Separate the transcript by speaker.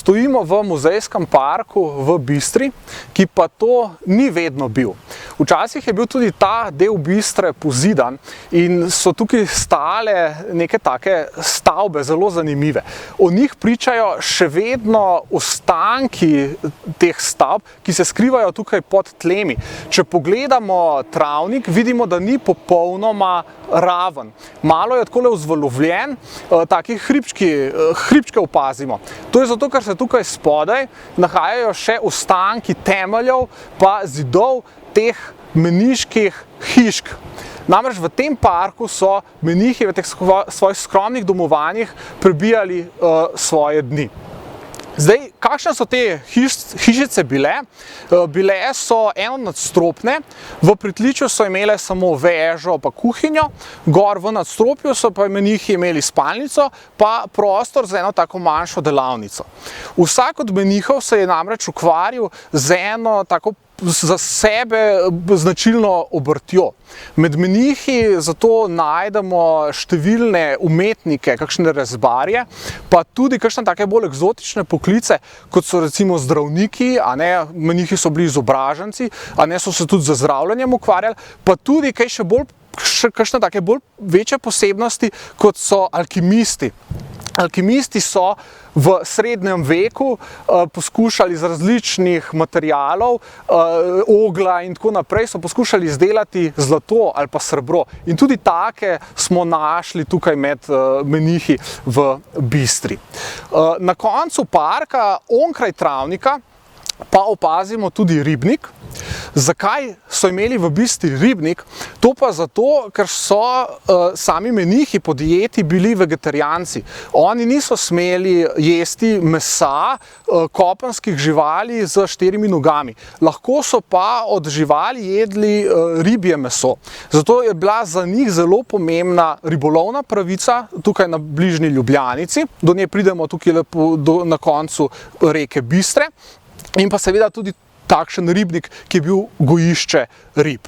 Speaker 1: stojimo v muzejskem parku v Bistri, ki pa to ni vedno bil. Včasih je bil tudi ta del Bistre pozidan in so tukaj stale neke take stavbe, zelo zanimive. O njih pričajo še vedno ostanki teh stavb, ki se skrivajo tukaj pod tlemi. Če pogledamo travnik, vidimo, da ni popolnoma raven. Malo je takole vzvalovljen, taki hribčke opazimo. To je zato, ker se tukaj spodaj nahajajo še ostanki temeljev pa zidov teh meniških hišk. Namreč v tem parku so menihi v teh svojih skromnih domovanjih prebijali svoje dni. Zdaj, kakšne so te hišice bile? Bile so enonadstropne, v pritličju so imele samo vežo pa kuhinjo, gor v nadstropju so pa menihi imeli spalnico pa prostor za eno tako manjšo delavnico. Vsak od menihov se je namreč ukvarjal z eno tako za sebe značilno obrtjo. Med menihi zato najdemo številne umetnike, kakšne rezbarje, pa tudi kakšne take bolj eksotične poklice, kot so recimo zdravniki, menihi so bili izobraženci, so se tudi z zdravljenjem ukvarjali, pa tudi kakšne take bolj večje posebnosti, kot so alkimisti. Alkimisti so v srednjem veku poskušali iz različnih materialov, ogla in tako naprej, so poskušali izdelati zlato ali pa srebro. In tudi take smo našli tukaj med menihi v Bistri. Na koncu parka, onkraj travnika, pa opazimo tudi ribnik. Zakaj so imeli v Bistri ribnik? To pa zato, ker so sami menihi po dieti bili vegetarijanci. Oni niso smeli jesti mesa kopenskih živali z 4 nogami. Lahko so pa od živali jedli ribje meso. Zato je bila za njih zelo pomembna ribolovna pravica tukaj na bližnji Ljubljanici. Do nje pridemo tukaj na koncu reke Bistre. In pa seveda tudi takšen ribnik, ki je bil gojišče rib.